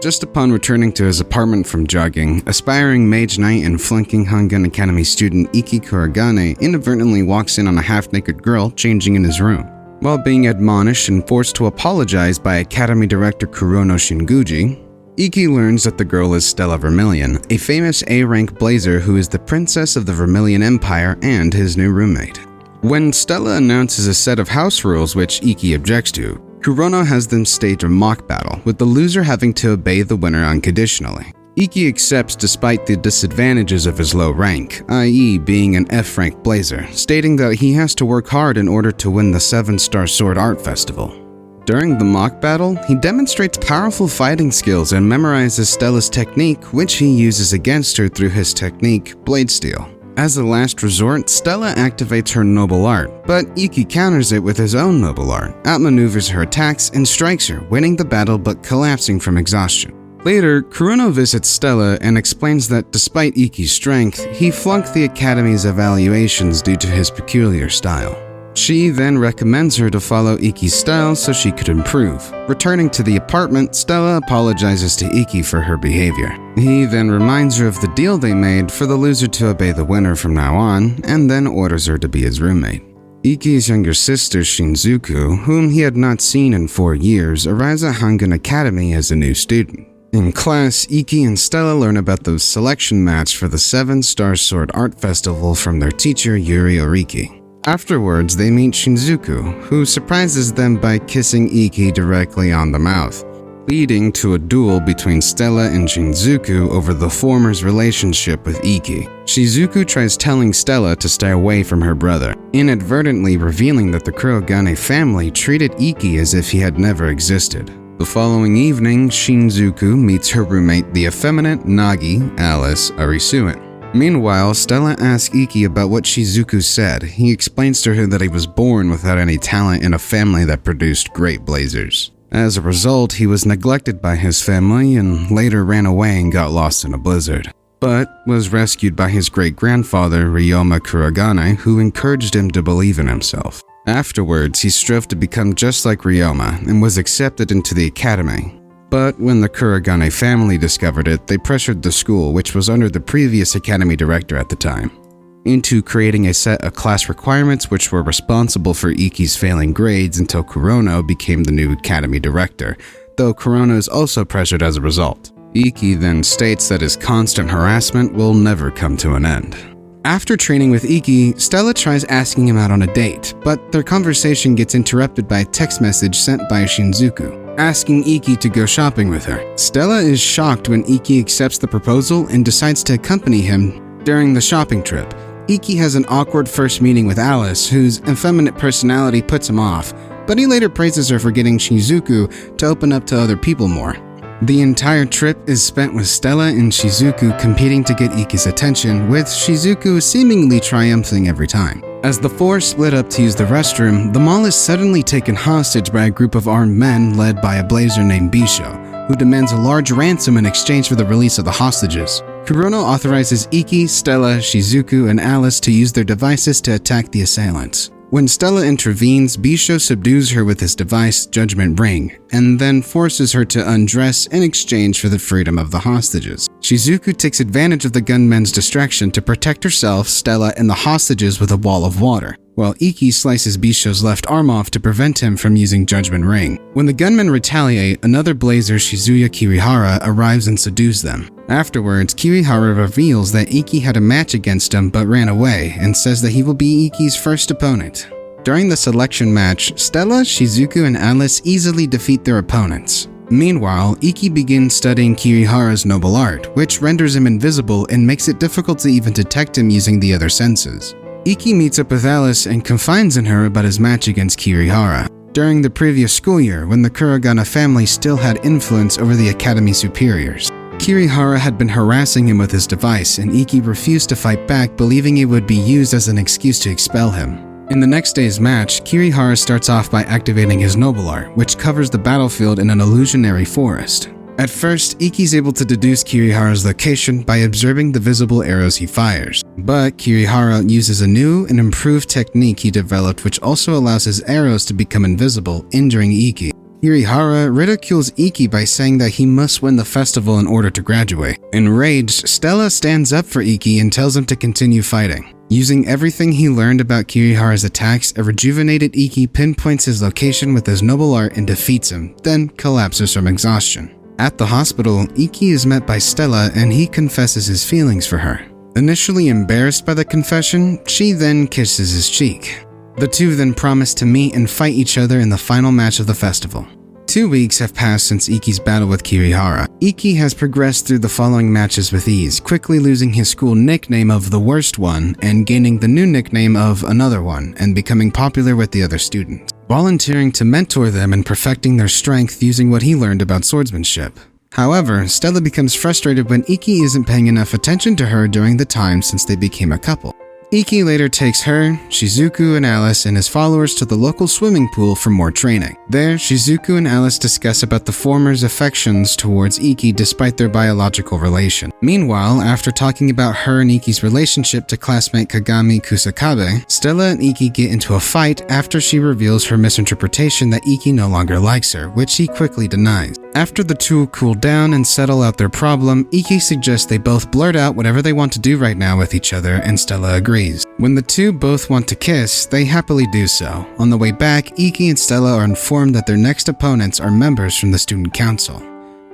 Just upon returning to his apartment from jogging, aspiring Mage Knight and flunking Hagun Academy student Ikki Kurogane inadvertently walks in on a half-naked girl changing in his room. While being admonished and forced to apologize by Academy Director Kurono Shinguji, Ikki learns that the girl is Stella Vermillion, a famous A-rank blazer who is the princess of the Vermillion Empire and his new roommate. When Stella announces a set of house rules which Ikki objects to, Kurono has them stage a mock battle, with the loser having to obey the winner unconditionally. Ikki accepts despite the disadvantages of his low rank, i.e. being an F-rank blazer, stating that he has to work hard in order to win the 7-Star Sword Art Festival. During the mock battle, he demonstrates powerful fighting skills and memorizes Stella's technique, which he uses against her through his technique, Blade Steel. As a last resort, Stella activates her noble art, but Ikki counters it with his own noble art, outmaneuvers her attacks, and strikes her, winning the battle but collapsing from exhaustion. Later, Kurono visits Stella and explains that despite Ikki's strength, he flunked the Academy's evaluations due to his peculiar style. She then recommends her to follow Ikki's style so she could improve. Returning to the apartment, Stella apologizes to Ikki for her behavior. He then reminds her of the deal they made for the loser to obey the winner from now on, and then orders her to be his roommate. Ikki's younger sister, Shinjuku, whom he had not seen in 4 years, arrives at Hagun Academy as a new student. In class, Ikki and Stella learn about the selection match for the 7-Star Sword Art Festival from their teacher, Yuri Oriki. Afterwards, they meet Shinjuku, who surprises them by kissing Ikki directly on the mouth, leading to a duel between Stella and Shinjuku over the former's relationship with Ikki. Shinjuku tries telling Stella to stay away from her brother, inadvertently revealing that the Kurogane family treated Ikki as if he had never existed. The following evening, Shinjuku meets her roommate, the effeminate Nagi, Alice Arisuin. Meanwhile, Stella asks Ikki about what Shinjuku said. He explains to her that he was born without any talent in a family that produced great blazers. As a result, he was neglected by his family and later ran away and got lost in a blizzard, but was rescued by his great-grandfather, Ryoma Kurogane, who encouraged him to believe in himself. Afterwards, he strove to become just like Ryoma and was accepted into the academy. But when the Kurogane family discovered it, they pressured the school, which was under the previous academy director at the time, into creating a set of class requirements which were responsible for Ikki's failing grades until Kurono became the new academy director, though Kurono is also pressured as a result. Ikki then states that his constant harassment will never come to an end. After training with Ikki, Stella tries asking him out on a date, but their conversation gets interrupted by a text message sent by Shinjuku, asking Ikki to go shopping with her. Stella is shocked when Ikki accepts the proposal and decides to accompany him during the shopping trip. Ikki has an awkward first meeting with Alice, whose effeminate personality puts him off, but he later praises her for getting Shinjuku to open up to other people more. The entire trip is spent with Stella and Shinjuku competing to get Ikki's attention, with Shinjuku seemingly triumphing every time. As the four split up to use the restroom, the mall is suddenly taken hostage by a group of armed men led by a blazer named Bisho, who demands a large ransom in exchange for the release of the hostages. Kurono authorizes Ikki, Stella, Shinjuku, and Alice to use their devices to attack the assailants. When Stella intervenes, Bisho subdues her with his device, Judgment Ring, and then forces her to undress in exchange for the freedom of the hostages. Shinjuku takes advantage of the gunmen's distraction to protect herself, Stella, and the hostages with a wall of water, while Ikki slices Bisho's left arm off to prevent him from using Judgment Ring. When the gunmen retaliate, another blazer, Shizuya Kirihara, arrives and subdues them. Afterwards, Kirihara reveals that Ikki had a match against him but ran away, and says that he will be Ikki's first opponent. During the selection match, Stella, Shinjuku, and Alice easily defeat their opponents. Meanwhile, Ikki begins studying Kirihara's noble art, which renders him invisible and makes it difficult to even detect him using the other senses. Ikki meets up with Alice and confides in her about his match against Kirihara. During the previous school year, when the Kurogane family still had influence over the academy superiors, Kirihara had been harassing him with his device, and Ikki refused to fight back, believing it would be used as an excuse to expel him. In the next day's match, Kirihara starts off by activating his noble art, which covers the battlefield in an illusionary forest. At first, Ikki's able to deduce Kirihara's location by observing the visible arrows he fires, but Kirihara uses a new and improved technique he developed which also allows his arrows to become invisible, injuring Ikki. Kirihara ridicules Ikki by saying that he must win the festival in order to graduate. Enraged, Stella stands up for Ikki and tells him to continue fighting. Using everything he learned about Kirihara's attacks, a rejuvenated Ikki pinpoints his location with his noble art and defeats him, then collapses from exhaustion. At the hospital, Ikki is met by Stella and he confesses his feelings for her. Initially embarrassed by the confession, she then kisses his cheek. The two then promise to meet and fight each other in the final match of the festival. 2 weeks have passed since Ikki's battle with Kirihara. Ikki has progressed through the following matches with ease, quickly losing his school nickname of the Worst One and gaining the new nickname of Another One and becoming popular with the other students, volunteering to mentor them and perfecting their strength using what he learned about swordsmanship. However, Stella becomes frustrated when Ikki isn't paying enough attention to her during the time since they became a couple. Ikki later takes her, Shizuku, and Alice and his followers to the local swimming pool for more training. There, Shizuku and Alice discuss about the former's affections towards Ikki despite their biological relation. Meanwhile, after talking about her and Ikki's relationship to classmate Kagami Kusakabe, Stella and Ikki get into a fight after she reveals her misinterpretation that Ikki no longer likes her, which he quickly denies. After the two cool down and settle out their problem, Ikki suggests they both blurt out whatever they want to do right now with each other, and Stella agrees. When the two both want to kiss, they happily do so. On the way back, Ikki and Stella are informed that their next opponents are members from the student council.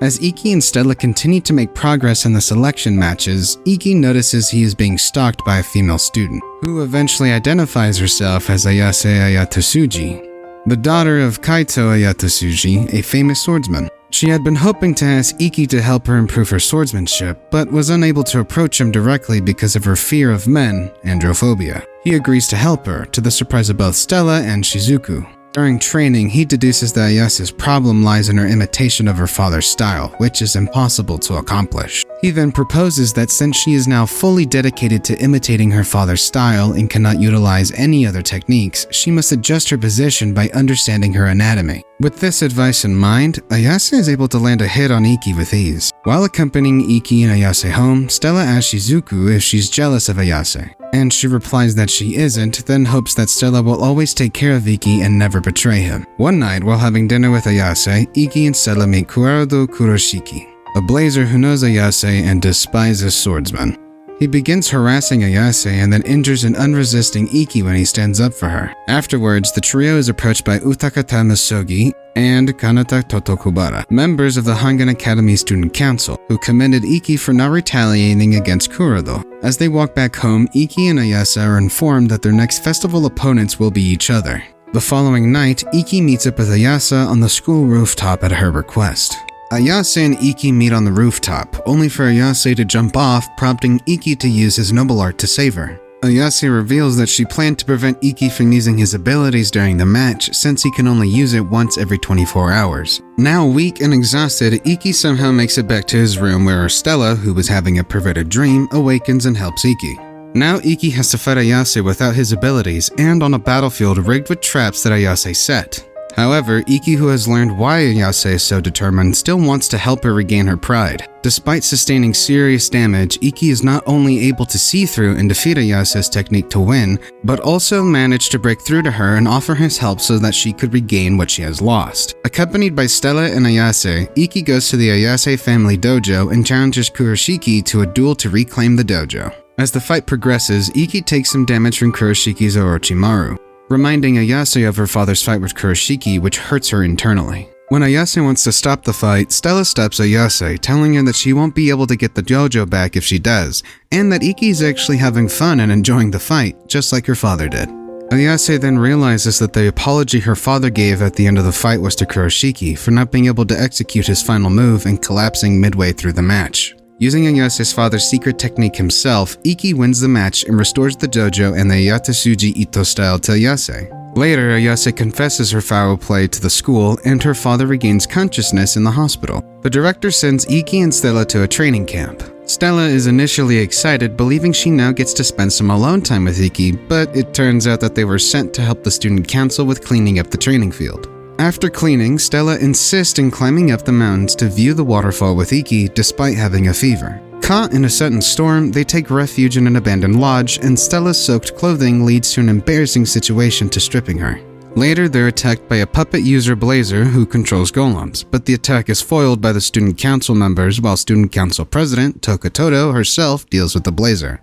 As Ikki and Stella continue to make progress in the selection matches, Ikki notices he is being stalked by a female student, who eventually identifies herself as Ayase Ayatsuji, the daughter of Kaito Ayatsuji, a famous swordsman. She had been hoping to ask Ikki to help her improve her swordsmanship, but was unable to approach him directly because of her fear of men, androphobia. He agrees to help her, to the surprise of both Stella and Shizuku. During training, he deduces that Ayase's problem lies in her imitation of her father's style, which is impossible to accomplish. He then proposes that since she is now fully dedicated to imitating her father's style and cannot utilize any other techniques, she must adjust her position by understanding her anatomy. With this advice in mind, Ayase is able to land a hit on Ikki with ease. While accompanying Ikki and Ayase home, Stella asks Shizuku if she's jealous of Ayase, and she replies that she isn't, then hopes that Stella will always take care of Ikki and never betray him. One night, while having dinner with Ayase, Ikki and Stella meet Kurado Kuroshiki, a blazer who knows Ayase and despises swordsmen. He begins harassing Ayase and then injures an unresisting Ikki when he stands up for her. Afterwards, the trio is approached by Utakata Masogi and Kanata Totokubara, members of the Hagun Academy Student Council, who commended Ikki for not retaliating against Kurado. As they walk back home, Ikki and Ayase are informed that their next festival opponents will be each other. The following night, Ikki meets up with Ayase on the school rooftop at her request. Ayase and Ikki meet on the rooftop, only for Ayase to jump off, prompting Ikki to use his noble art to save her. Ayase reveals that she planned to prevent Ikki from using his abilities during the match, since he can only use it once every 24 hours. Now weak and exhausted, Ikki somehow makes it back to his room where Stella, who was having a perverted dream, awakens and helps Ikki. Now Ikki has to fight Ayase without his abilities and on a battlefield rigged with traps that Ayase set. However, Ikki, who has learned why Ayase is so determined, still wants to help her regain her pride. Despite sustaining serious damage, Ikki is not only able to see through and defeat Ayase's technique to win, but also managed to break through to her and offer his help so that she could regain what she has lost. Accompanied by Stella and Ayase, Ikki goes to the Ayase family dojo and challenges Kuroshiki to a duel to reclaim the dojo. As the fight progresses, Ikki takes some damage from Kuroshiki's Orochimaru, reminding Ayase of her father's fight with Kuroshiki, which hurts her internally. When Ayase wants to stop the fight, Stella stops Ayase, telling her that she won't be able to get the dojo back if she does, and that Ikki is actually having fun and enjoying the fight, just like her father did. Ayase then realizes that the apology her father gave at the end of the fight was to Kuroshiki for not being able to execute his final move and collapsing midway through the match. Using Ayase's father's secret technique himself, Ikki wins the match and restores the dojo and the Ayatsuji Ito style to Ayase. Later, Ayase confesses her foul play to the school and her father regains consciousness in the hospital. The director sends Ikki and Stella to a training camp. Stella is initially excited, believing she now gets to spend some alone time with Ikki, but it turns out that they were sent to help the student council with cleaning up the training field. After cleaning, Stella insists in climbing up the mountains to view the waterfall with Ikki despite having a fever. Caught in a sudden storm, they take refuge in an abandoned lodge, and Stella's soaked clothing leads to an embarrassing situation to stripping her. Later, they're attacked by a puppet user Blazer who controls golems, but the attack is foiled by the student council members while student council president Tokotodo herself deals with the Blazer.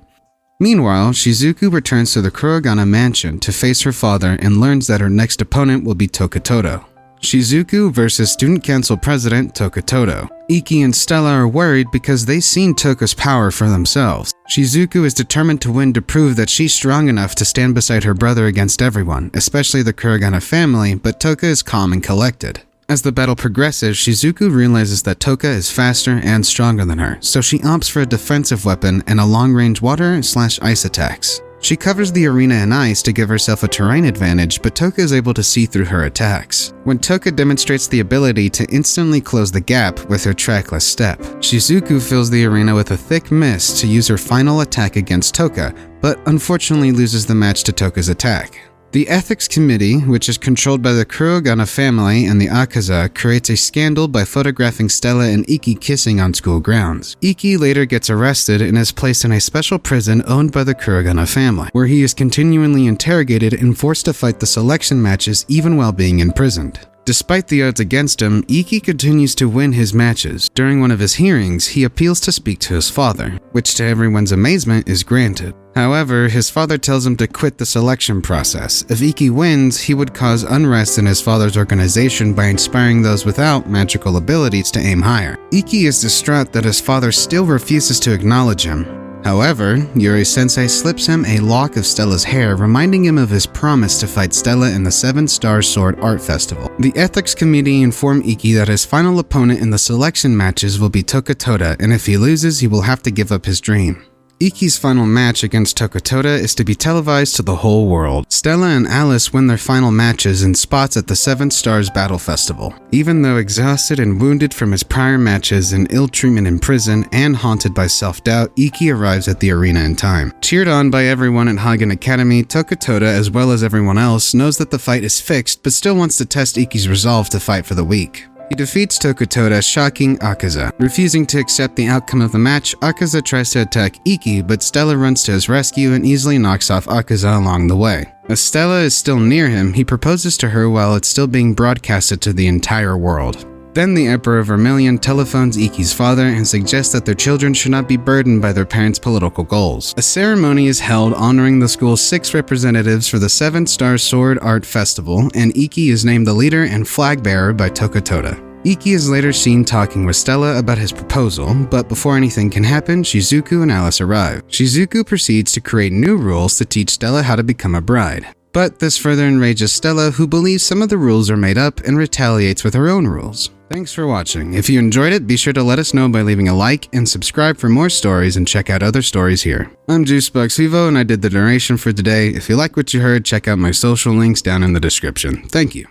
Meanwhile, Shizuku returns to the Kurogane mansion to face her father and learns that her next opponent will be Tokotodo. Shizuku versus student council president Tokotodo. Ikki and Stella are worried because they've seen Toka's power for themselves. Shizuku is determined to win to prove that she's strong enough to stand beside her brother against everyone, especially the Kurogane family, but Toka is calm and collected. As the battle progresses, Shizuku realizes that Toka is faster and stronger than her, so she opts for a defensive weapon and a long-range water/ice attacks. She covers the arena in ice to give herself a terrain advantage, but Toka is able to see through her attacks. When Toka demonstrates the ability to instantly close the gap with her trackless step, Shizuku fills the arena with a thick mist to use her final attack against Toka, but unfortunately loses the match to Toka's attack. The ethics committee, which is controlled by the Kurogane family and the Akaza, creates a scandal by photographing Stella and Ikki kissing on school grounds. Ikki later gets arrested and is placed in a special prison owned by the Kurogane family, where he is continually interrogated and forced to fight the selection matches even while being imprisoned. Despite the odds against him, Ikki continues to win his matches. During one of his hearings, he appeals to speak to his father, which to everyone's amazement is granted. However, his father tells him to quit the selection process. If Ikki wins, he would cause unrest in his father's organization by inspiring those without magical abilities to aim higher. Ikki is distraught that his father still refuses to acknowledge him. However, Yuri-sensei slips him a lock of Stella's hair, reminding him of his promise to fight Stella in the 7-Star Sword Art Festival. The ethics committee inform Ikki that his final opponent in the selection matches will be Tokotodo, and if he loses, he will have to give up his dream. Ikki's final match against Tokotodo is to be televised to the whole world. Stella and Alice win their final matches in spots at the 7 Stars Battle Festival. Even though exhausted and wounded from his prior matches and ill treatment in prison and haunted by self-doubt, Ikki arrives at the arena in time. Cheered on by everyone at Hagun Academy, Tokotodo, as well as everyone else, knows that the fight is fixed but still wants to test Ikki's resolve to fight for the weak. He defeats Tokotodo, shocking Akaza. Refusing to accept the outcome of the match, Akaza tries to attack Ikki, but Stella runs to his rescue and easily knocks off Akaza along the way. As Stella is still near him, he proposes to her while it's still being broadcasted to the entire world. Then the Emperor Vermillion telephones Ikki's father and suggests that their children should not be burdened by their parents' political goals. A ceremony is held honoring the school's 6 representatives for the 7-Star Sword Art Festival, and Ikki is named the leader and flag bearer by Tokotodo. Ikki is later seen talking with Stella about his proposal, but before anything can happen, Shizuku and Alice arrive. Shizuku proceeds to create new rules to teach Stella how to become a bride. But this further enrages Stella, who believes some of the rules are made up and retaliates with her own rules. Thanks for watching. If you enjoyed it, be sure to let us know by leaving a like and subscribe for more stories and check out other stories here. I'm Juicebox Vivo and I did the narration for today. If you like what you heard, check out my social links down in the description. Thank you.